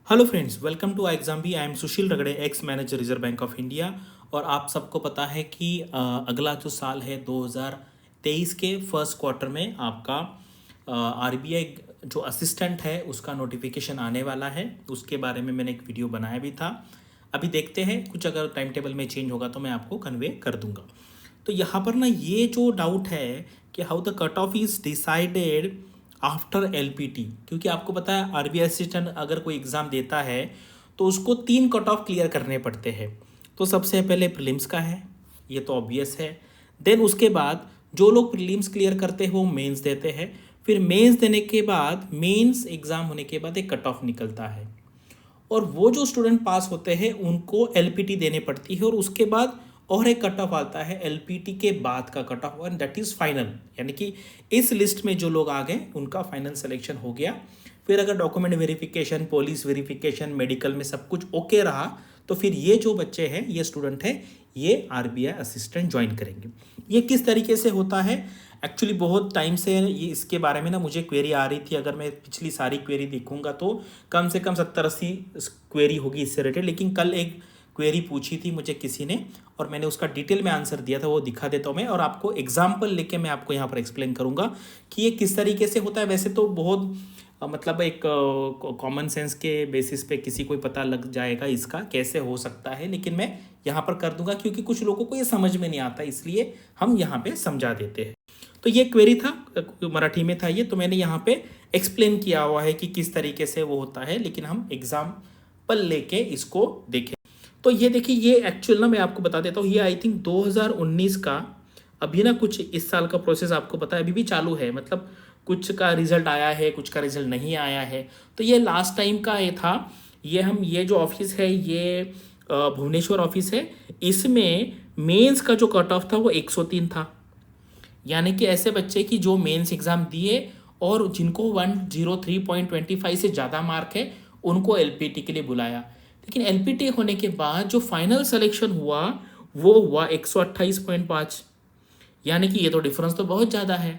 Hello friends, welcome to Exambee. I am Sushil Ragade, ex manager Reserve Bank of India. और आप सबको पता है कि अगला जो साल है 2023 के फर्स्ट क्वार्टर में आपका आरबीआई जो असिस्टेंट है उसका नोटिफिकेशन आने वाला है। उसके बारे में मैंने एक वीडियो बनाया भी था। अभी देखते हैं, कुछ अगर टाइम टेबल में चेंज होगा तो मैं आपको कन्वे कर दूंगा। तो यहाँ पर ना ये जो डाउट है कि how the cut off is decided after LPT, क्योंकि आपको पता है आरबीआई असिस्टेंट अगर कोई एग्ज़ाम देता है तो उसको 3 कट ऑफ क्लियर करने पड़ते हैं। तो सबसे पहले प्रीलिम्स का है, ये तो ऑब्वियस है। देन उसके बाद जो लोग प्रीलिम्स क्लियर करते हैं वो मेंस देते हैं। फिर मेंस देने के बाद मेंस एग्ज़ाम होने के बाद एक कट ऑफ निकलता है, और वो जो स्टूडेंट पास होते हैं उनको एलपीटी देनी पड़ती है। और उसके बाद और एक कट ऑफ आता है एलपीटी के बाद का cut off, and that is final. यानी कि इस लिस्ट में जो लोग आ गए उनका फाइनल सिलेक्शन हो गया। फिर अगर document verification, police verification, medical में सब कुछ ओके रहा तो फिर ये जो बच्चे हैं, ये स्टूडेंट हैं, ये आरबीआई असिस्टेंट ज्वाइन करेंगे। ये किस तरीके से होता है, एक्चुअली बहुत टाइम से ये इसके बारे में ना मुझे क्वेरी आ रही थी। अगर मैं पिछली सारी क्वेरी देखूंगा तो कम से कम 70-80 क्वेरी होगी इससे रिलेटेड। लेकिन कल एक क्वेरी पूछी थी मुझे किसी ने और मैंने उसका डिटेल में आंसर दिया था, वो दिखा देता हूँ मैं, और आपको एग्जाम्पल लेके मैं आपको यहाँ पर एक्सप्लेन करूँगा कि ये किस तरीके से होता है। वैसे तो बहुत मतलब एक कॉमन सेंस के बेसिस पे किसी को पता लग जाएगा इसका कैसे हो सकता है, लेकिन मैं यहाँ पर कर दूंगा क्योंकि कुछ लोगों को ये समझ में नहीं आता, इसलिए हम यहाँ पे समझा देते हैं। तो ये क्वेरी था, मराठी में था ये, तो मैंने यहाँ पे एक्सप्लेन किया हुआ है कि किस तरीके से वो होता है, लेकिन हम एग्जाम्पल लेके इसको देखें। तो ये देखिए, ये एक्चुअल ना मैं आपको बता देता हूँ, ये आई थिंक 2019 का, अभी ना कुछ इस साल का प्रोसेस आपको पता है अभी भी चालू है। मतलब कुछ का रिजल्ट आया है, कुछ का रिजल्ट नहीं आया है। तो ये लास्ट टाइम का ये था। ये जो ऑफिस है ये भुवनेश्वर ऑफिस है। इसमें मेंस का जो कट ऑफ था वो 103 था। यानी कि ऐसे बच्चे की जो मेंस एग्जाम दिए और जिनको 103.25 से ज़्यादा मार्क है उनको एलपीटी के लिए बुलाया। लेकिन एलपीटी होने के बाद जो फाइनल सिलेक्शन हुआ वो हुआ 128.5। यानी कि ये तो डिफरेंस तो बहुत ज़्यादा है।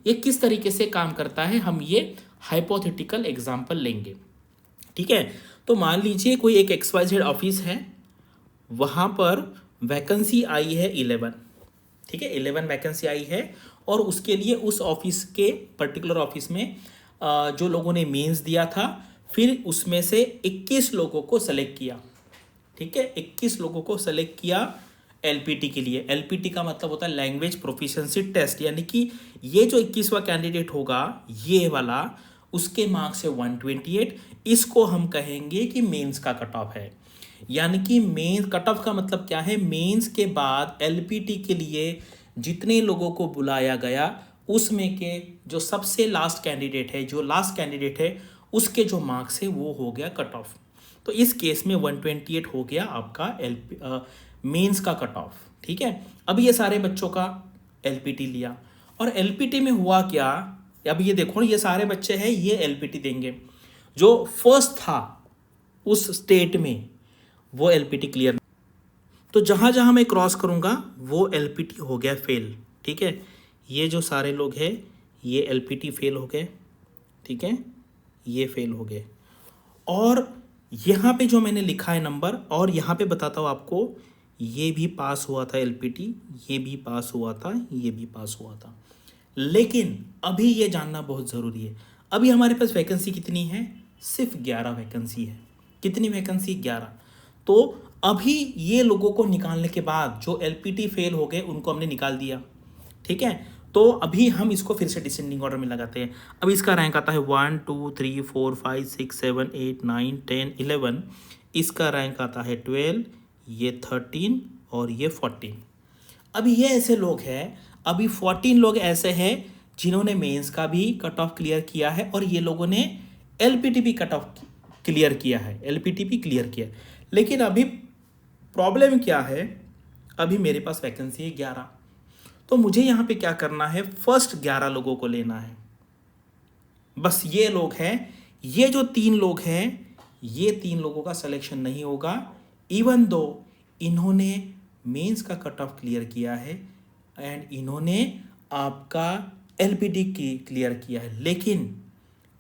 ये किस तरीके से काम करता है, हम ये हाइपोथेटिकल एग्जाम्पल लेंगे। ठीक है, तो मान लीजिए कोई एक XYZ ऑफिस है, वहाँ पर वैकेंसी आई है 11। ठीक है, 11 वैकेंसी आई है, और उसके लिए उस ऑफिस के पर्टिकुलर ऑफिस में जो लोगों ने मेंस दिया था, फिर उसमें से 21 लोगों को सेलेक्ट किया। ठीक है, 21 लोगों को सेलेक्ट किया एलपीटी के लिए। एलपीटी का मतलब होता है लैंग्वेज प्रोफिशिएंसी टेस्ट। यानी कि ये जो 21वां कैंडिडेट होगा ये वाला, उसके मार्क्स है 128। इसको हम कहेंगे कि मेंस का कट ऑफ है। यानी कि मेंस कट ऑफ का मतलब क्या है, मेंस के बाद एलपीटी के लिए जितने लोगों को बुलाया गया उसमें के जो सबसे लास्ट कैंडिडेट है, जो लास्ट कैंडिडेट है उसके जो मार्क्स है वो हो गया कट ऑफ। तो इस केस में 128 हो गया आपका मेंस का कट ऑफ। ठीक है, अब ये सारे बच्चों का एलपीटी लिया, और एलपीटी में हुआ क्या, अब ये देखो ये सारे बच्चे हैं, ये एलपीटी देंगे। जो फर्स्ट था उस स्टेट में वो एलपीटी क्लियर, तो जहाँ जहाँ मैं क्रॉस करूँगा वो एलपीटी हो गया फेल। ठीक है, ये जो सारे लोग हैं ये एलपीटी फेल हो गए। ठीक है, ये फेल हो गए। और यहाँ पे जो मैंने लिखा है नंबर, और यहाँ पे बताता हूँ आपको, ये भी पास हुआ था एलपीटी, ये भी पास हुआ था, ये भी पास हुआ था। लेकिन अभी ये जानना बहुत ज़रूरी है, अभी हमारे पास वैकेंसी कितनी है, सिर्फ 11 वैकेंसी है। कितनी वैकेंसी, 11। तो अभी ये लोगों को निकालने के बाद जो एलपीटी फेल हो गए उनको हमने निकाल दिया। ठीक है, तो अभी हम इसको फिर से डिसेंडिंग ऑर्डर में लगाते हैं। अब इसका रैंक आता है 1 2 3 4 5 6 7 8 9 10 11। इसका रैंक आता है 12, ये 13 और ये 14। अभी ये ऐसे लोग हैं, अभी 14 लोग ऐसे हैं जिन्होंने मेंस का भी कट ऑफ क्लियर किया है, और ये लोगों ने एलपीटी भी कट ऑफ क्लियर किया है, एलपीटी भी क्लियर किया है। लेकिन अभी प्रॉब्लम क्या है, अभी मेरे पास वैकेंसी है 11। तो मुझे यहाँ पे क्या करना है, फर्स्ट 11 लोगों को लेना है। बस ये लोग हैं, ये जो 3 लोग हैं, ये 3 लोगों का सिलेक्शन नहीं होगा, इवन दो इन्होंने मेंस का कट ऑफ क्लियर किया है एंड इन्होंने आपका एलपीटी की क्लियर किया है। लेकिन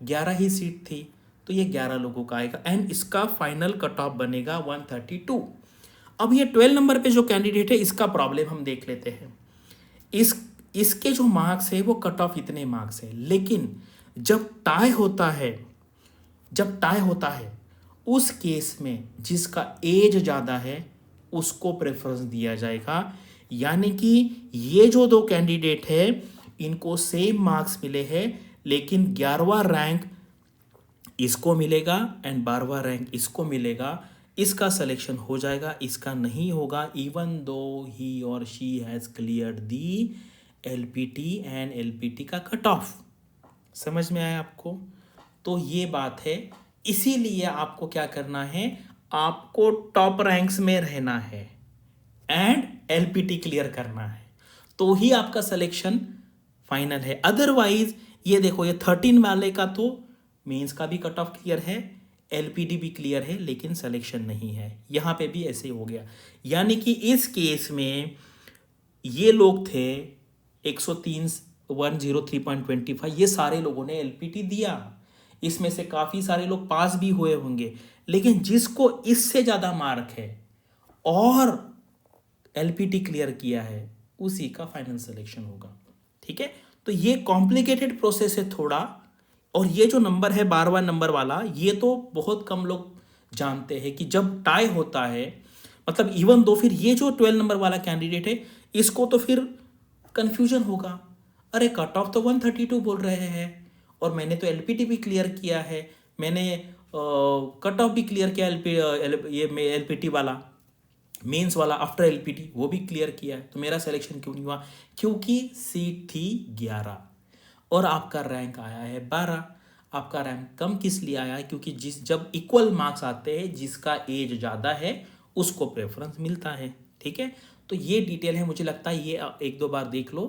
11 ही सीट थी, तो तो ये 11 लोगों का आएगा एंड इसका फाइनल कट ऑफ बनेगा 132। अब ये 12 नंबर पे जो कैंडिडेट है इसका प्रॉब्लम हम देख लेते हैं। इस इसके जो मार्क्स है वो कट ऑफ इतने मार्क्स है, लेकिन जब टाई होता है उस केस में जिसका एज ज़्यादा है उसको प्रेफरेंस दिया जाएगा। यानी कि ये जो दो कैंडिडेट है इनको सेम मार्क्स मिले हैं, लेकिन 11वां रैंक इसको मिलेगा एंड 12वां रैंक इसको मिलेगा। इसका सिलेक्शन हो जाएगा, इसका नहीं होगा, इवन दो ही और she has clear the LPT and LPT का कट ऑफ। समझ में आया आपको? तो ये बात है, इसीलिए आपको क्या करना है, आपको टॉप रैंक्स में रहना है एंड एलपीटी क्लियर करना है, तो ही आपका सिलेक्शन फाइनल है। अदरवाइज ये देखो, ये 13 वाले का तो मेंस का भी कट ऑफ क्लियर है, एलपीटी भी क्लियर है, लेकिन सिलेक्शन नहीं है। यहाँ पे भी ऐसे हो गया। यानी कि इस केस में ये लोग थे 103 103.25, ये सारे लोगों ने एलपीटी दिया। इसमें से काफ़ी सारे लोग पास भी हुए होंगे, लेकिन जिसको इससे ज़्यादा मार्क है और एलपीटी क्लियर किया है उसी का फाइनल सिलेक्शन होगा। ठीक है, तो ये कॉम्प्लिकेटेड प्रोसेस है थोड़ा। और ये जो नंबर है 12वां नंबर वाला, ये तो बहुत कम लोग जानते हैं कि जब टाई होता है, मतलब इवन दो, फिर ये जो 12 नंबर वाला कैंडिडेट है इसको तो फिर कंफ्यूजन होगा, अरे कट ऑफ तो 132 बोल रहे हैं और मैंने तो एलपीटी भी क्लियर किया है, मैंने कट ऑफ भी क्लियर किया, ये एलपीटी वाला मेंस वाला आफ्टर एलपीटी वो भी क्लियर किया है, तो मेरा सिलेक्शन क्यों नहीं हुआ? क्योंकि सीट थी 11 और आपका रैंक आया है 12। आपका रैंक कम किस लिए आया है? क्योंकि जब इक्वल मार्क्स आते हैं, जिसका एज ज़्यादा है उसको प्रेफरेंस मिलता है। ठीक है, तो ये डिटेल है, मुझे लगता है ये एक दो बार देख लो।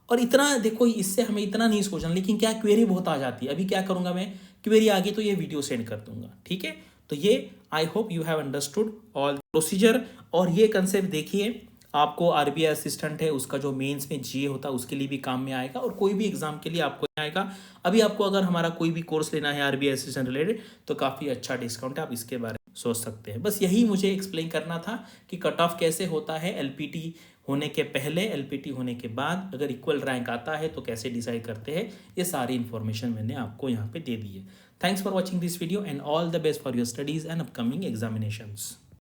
और इतना देखो, इससे हमें इतना नहीं सोचना, लेकिन क्या क्वेरी बहुत आ जाती है। अभी क्या करूँगा मैं, क्वेरी आ गई तो ये वीडियो सेंड कर दूंगा। ठीक है, तो ये I hope you have understood all procedure. और ये कंसेप्ट देखिए, आपको आरबीआई असिस्टेंट है उसका जो मेंस में जीए होता है उसके लिए भी काम में आएगा, और कोई भी एग्जाम के लिए आपको आएगा। अभी आपको अगर हमारा कोई भी कोर्स लेना है आरबीआई असिस्टेंट रिलेटेड तो काफ़ी अच्छा डिस्काउंट है, आप इसके बारे में सोच सकते हैं। बस यही मुझे एक्सप्लेन करना था कि कट ऑफ कैसे होता है, एलपीटी होने के पहले, एलपीटी होने के बाद, अगर इक्वल रैंक आता है तो कैसे डिसाइड करते हैं। ये सारी इन्फॉर्मेशन मैंने आपको यहाँ पे दे दी है। Thanks for watching this video and all the best for your studies and upcoming examinations.